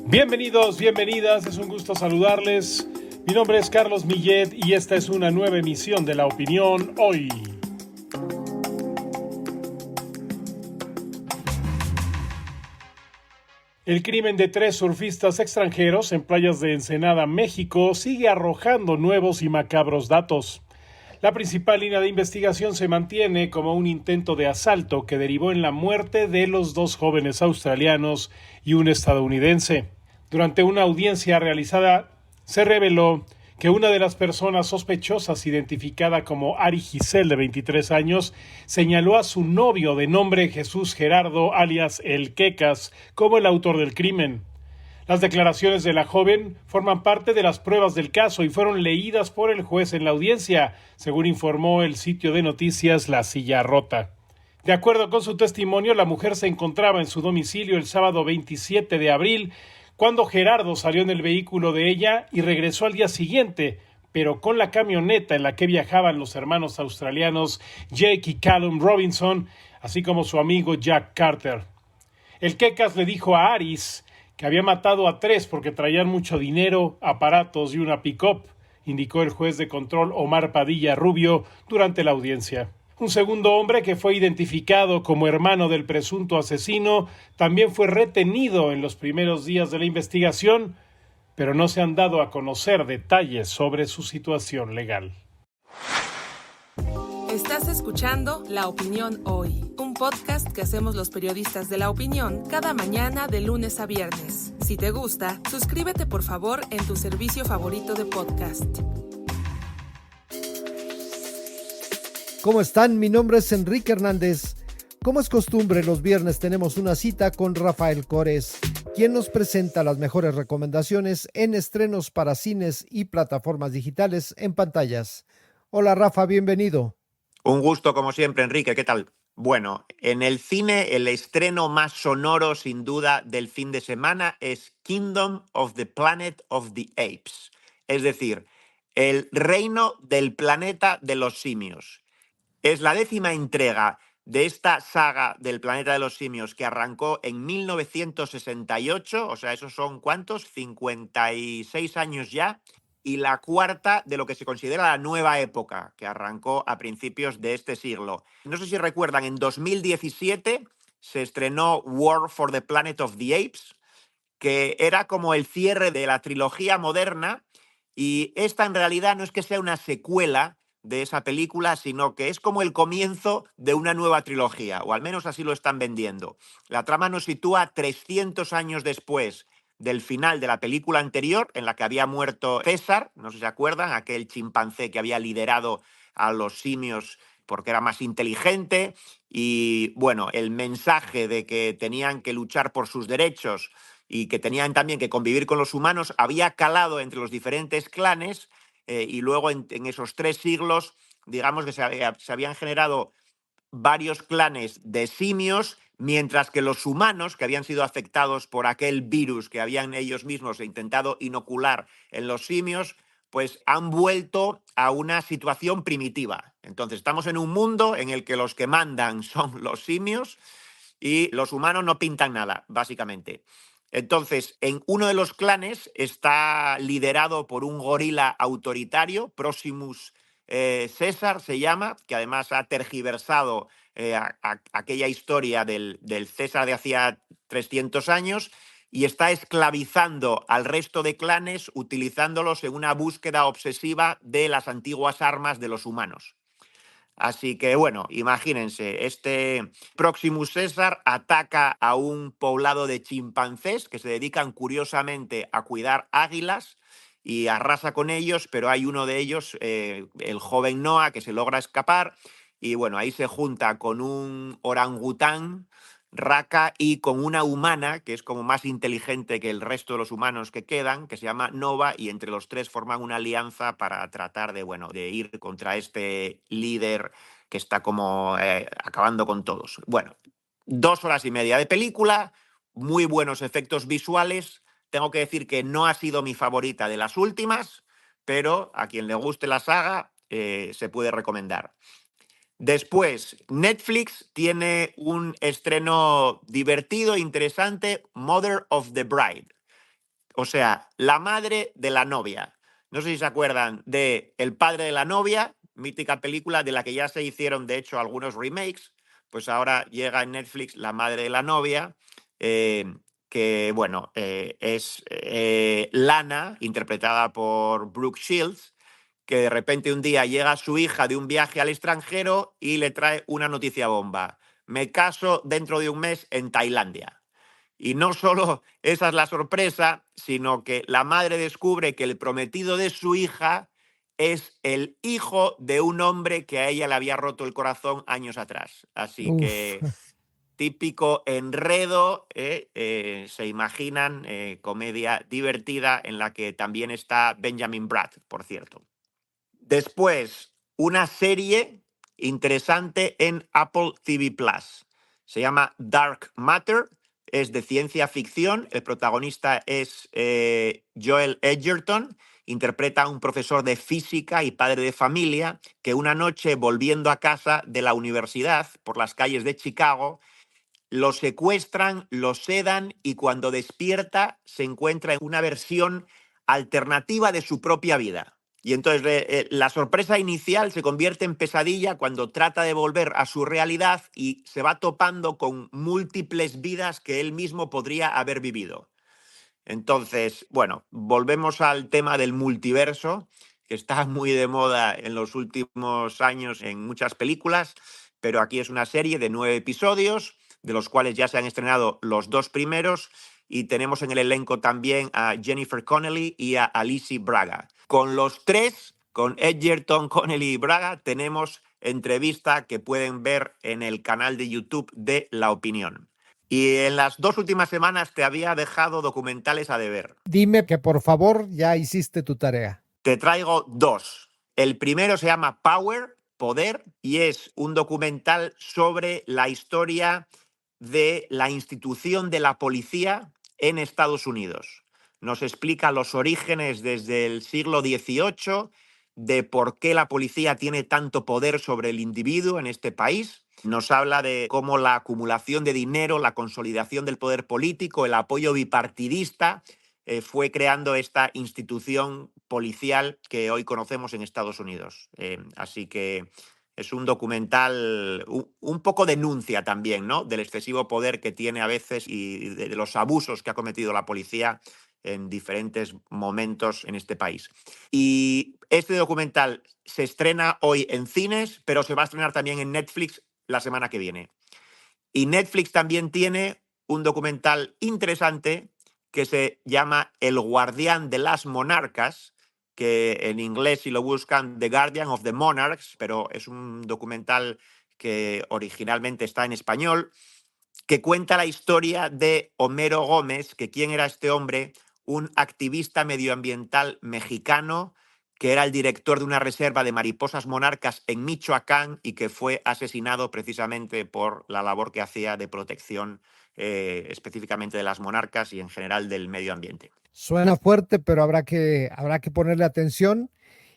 Bienvenidos, bienvenidas, es un gusto saludarles. Mi nombre es Carlos Millet y esta es una nueva emisión de La Opinión Hoy. El crimen de 3 surfistas extranjeros en playas de Ensenada, México, sigue arrojando nuevos y macabros datos. La principal línea de investigación se mantiene como un intento de asalto que derivó en la muerte de los 2 jóvenes australianos y un estadounidense. Durante una audiencia realizada, se reveló que una de las personas sospechosas, identificada como Ari Giselle, de 23 años, señaló a su novio de nombre Jesús Gerardo, alias El Quecas, como el autor del crimen. Las declaraciones de la joven forman parte de las pruebas del caso y fueron leídas por el juez en la audiencia, según informó el sitio de noticias La Silla Rota. De acuerdo con su testimonio, la mujer se encontraba en su domicilio el sábado 27 de abril, cuando Gerardo salió en el vehículo de ella y regresó al día siguiente, pero con la camioneta en la que viajaban los hermanos australianos Jake y Callum Robinson, así como su amigo Jack Carter. El Quecas le dijo a Aris que había matado a 3 porque traían mucho dinero, aparatos y una pick-up, indicó el juez de control Omar Padilla Rubio durante la audiencia. Un segundo hombre, que fue identificado como hermano del presunto asesino, también fue retenido en los primeros días de la investigación, pero no se han dado a conocer detalles sobre su situación legal. Estás escuchando La Opinión Hoy, un podcast que hacemos los periodistas de La Opinión cada mañana de lunes a viernes. Si te gusta, suscríbete por favor en tu servicio favorito de podcast. ¿Cómo están? Mi nombre es Enrique Hernández. Como es costumbre, los viernes tenemos una cita con Rafael Cores, quien nos presenta las mejores recomendaciones en estrenos para cines y plataformas digitales en pantallas. Hola Rafa, bienvenido. Un gusto como siempre, Enrique, ¿qué tal? Bueno, en el cine el estreno más sonoro sin duda del fin de semana es Kingdom of the Planet of the Apes, es decir, el reino del planeta de los simios. Es la 10ª entrega de esta saga del planeta de los simios que arrancó en 1968, o sea, esos son ¿cuántos? 56 años ya, y la 4ª de lo que se considera la nueva época, que arrancó a principios de este siglo. No sé si recuerdan, en 2017 se estrenó War for the Planet of the Apes, que era como el cierre de la trilogía moderna, y esta en realidad no es que sea una secuela de esa película, sino que es como el comienzo de una nueva trilogía, o al menos así lo están vendiendo. La trama nos sitúa 300 años después del final de la película anterior, en la que había muerto César, no sé si se acuerdan, aquel chimpancé que había liderado a los simios porque era más inteligente, y bueno, el mensaje de que tenían que luchar por sus derechos y que tenían también que convivir con los humanos había calado entre los diferentes clanes, y luego en esos 3 siglos, digamos que se habían generado varios clanes de simios, mientras que los humanos, que habían sido afectados por aquel virus que habían ellos mismos intentado inocular en los simios, pues han vuelto a una situación primitiva. Entonces estamos en un mundo en el que los que mandan son los simios y los humanos no pintan nada, básicamente. Entonces, en uno de los clanes está liderado por un gorila autoritario, Proximus César se llama, que además ha tergiversado aquella historia del César de hacía 300 años y está esclavizando al resto de clanes utilizándolos en una búsqueda obsesiva de las antiguas armas de los humanos. Así que, bueno, imagínense, este Proximus César ataca a un poblado de chimpancés que se dedican curiosamente a cuidar águilas y arrasa con ellos, pero hay uno de ellos, el joven Noah, que se logra escapar y, bueno, ahí se junta con un orangután, Raka, y con una humana que es como más inteligente que el resto de los humanos que quedan, que se llama Nova, y entre los 3 forman una alianza para tratar de, bueno, de ir contra este líder que está como acabando con todos. Bueno, 2 horas y media de película, muy buenos efectos visuales. Tengo que decir que no ha sido mi favorita de las últimas, pero a quien le guste la saga se puede recomendar. Después, Netflix tiene un estreno divertido e interesante, Mother of the Bride, O sea, la madre de la novia. No sé si se acuerdan de El padre de la novia, mítica película de la que ya se hicieron, de hecho, algunos remakes. Pues ahora llega en Netflix La madre de la novia, que, bueno, es Lana, interpretada por Brooke Shields, que de repente un día llega su hija de un viaje al extranjero y le trae una noticia bomba. Me caso dentro de un mes en Tailandia. Y no solo esa es la sorpresa, sino que la madre descubre que el prometido de su hija es el hijo de un hombre que a ella le había roto el corazón años atrás. Así Uf. que típico enredo, se imaginan, comedia divertida en la que también está Benjamin Bratt, por cierto. Después, una serie interesante en Apple TV Plus. Se llama Dark Matter, es de ciencia ficción. El protagonista es Joel Edgerton. Interpreta a un profesor de física y padre de familia que una noche, volviendo a casa de la universidad por las calles de Chicago, lo secuestran, lo sedan y cuando despierta se encuentra en una versión alternativa de su propia vida. Y entonces la sorpresa inicial se convierte en pesadilla cuando trata de volver a su realidad y se va topando con múltiples vidas que él mismo podría haber vivido. Entonces, bueno, volvemos al tema del multiverso, que está muy de moda en los últimos años en muchas películas, pero aquí es una serie de 9 episodios, de los cuales ya se han estrenado los 2 primeros, y tenemos en el elenco también a Jennifer Connelly y a Alicia Braga. Con los 3, con Edgerton, Connelly y Braga, tenemos entrevista que pueden ver en el canal de YouTube de La Opinión. Y en las 2 últimas semanas te había dejado documentales a deber. Dime que por favor ya hiciste tu tarea. Te traigo 2. El primero se llama Poder, y es un documental sobre la historia de la institución de la policía en Estados Unidos. Nos explica los orígenes desde el siglo XVIII, de por qué la policía tiene tanto poder sobre el individuo en este país. Nos habla de cómo la acumulación de dinero, la consolidación del poder político, el apoyo bipartidista fue creando esta institución policial que hoy conocemos en Estados Unidos. Así que es un documental un poco denuncia también, ¿no?, del excesivo poder que tiene a veces y de los abusos que ha cometido la policía en diferentes momentos en este país. Y este documental se estrena hoy en cines, pero se va a estrenar también en Netflix la semana que viene. Y Netflix también tiene un documental interesante que se llama El guardián de las monarcas, que en inglés, si lo buscan, The Guardian of the Monarchs, pero es un documental que originalmente está en español, que cuenta la historia de Homero Gómez, que quién era este hombre, un activista medioambiental mexicano que era el director de una reserva de mariposas monarcas en Michoacán y que fue asesinado precisamente por la labor que hacía de protección específicamente de las monarcas y en general del medio ambiente. Suena fuerte, pero habrá que ponerle atención.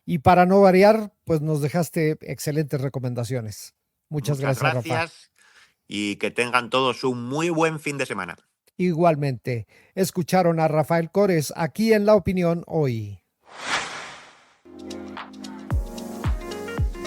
Y para no variar, pues nos dejaste excelentes recomendaciones. Muchas gracias, Rafa. Y que tengan todos un muy buen fin de semana. Igualmente, escucharon a Rafael Cores aquí en La Opinión hoy.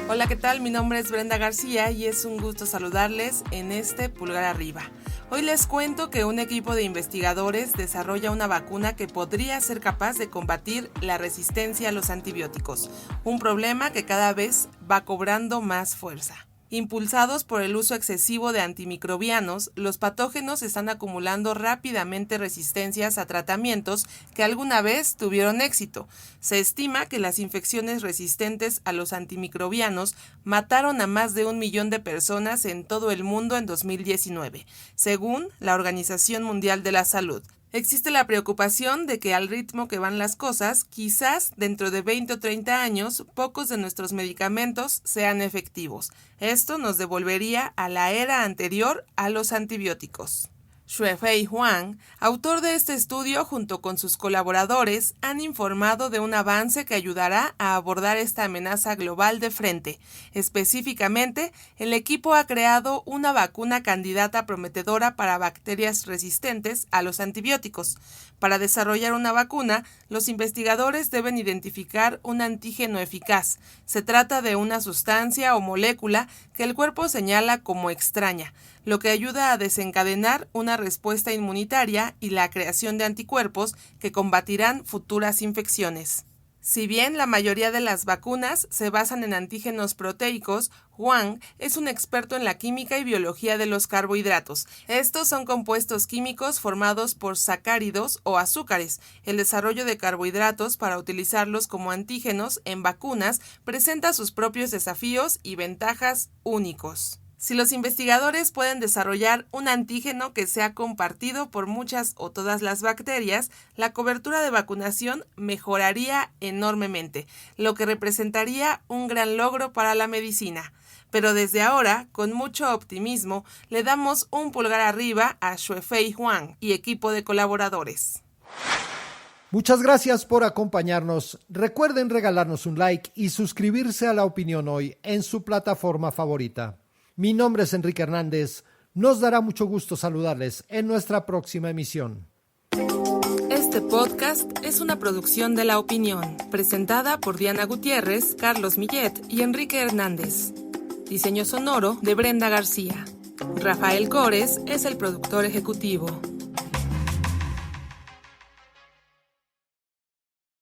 Hola, ¿qué tal? Mi nombre es Brenda García y es un gusto saludarles en este Pulgar Arriba. Hoy les cuento que un equipo de investigadores desarrolla una vacuna que podría ser capaz de combatir la resistencia a los antibióticos, un problema que cada vez va cobrando más fuerza. Impulsados por el uso excesivo de antimicrobianos, los patógenos están acumulando rápidamente resistencias a tratamientos que alguna vez tuvieron éxito. Se estima que las infecciones resistentes a los antimicrobianos mataron a más de 1 millón de personas en todo el mundo en 2019, según la Organización Mundial de la Salud. Existe la preocupación de que al ritmo que van las cosas, quizás dentro de 20 o 30 años, pocos de nuestros medicamentos sean efectivos. Esto nos devolvería a la era anterior a los antibióticos. Xuefei Huang, autor de este estudio junto con sus colaboradores, han informado de un avance que ayudará a abordar esta amenaza global de frente. Específicamente, el equipo ha creado una vacuna candidata prometedora para bacterias resistentes a los antibióticos. Para desarrollar una vacuna, los investigadores deben identificar un antígeno eficaz. Se trata de una sustancia o molécula que el cuerpo señala como extraña, lo que ayuda a desencadenar una respuesta inmunitaria y la creación de anticuerpos que combatirán futuras infecciones. Si bien la mayoría de las vacunas se basan en antígenos proteicos, Huang es un experto en la química y biología de los carbohidratos. Estos son compuestos químicos formados por sacáridos o azúcares. El desarrollo de carbohidratos para utilizarlos como antígenos en vacunas presenta sus propios desafíos y ventajas únicos. Si los investigadores pueden desarrollar un antígeno que sea compartido por muchas o todas las bacterias, la cobertura de vacunación mejoraría enormemente, lo que representaría un gran logro para la medicina. Pero desde ahora, con mucho optimismo, le damos un pulgar arriba a Xuefei Huang y equipo de colaboradores. Muchas gracias por acompañarnos. Recuerden regalarnos un like y suscribirse a La Opinión Hoy en su plataforma favorita. Mi nombre es Enrique Hernández. Nos dará mucho gusto saludarles en nuestra próxima emisión. Este podcast es una producción de La Opinión, presentada por Diana Gutiérrez, Carlos Millet y Enrique Hernández. Diseño sonoro de Brenda García. Rafael Cores es el productor ejecutivo.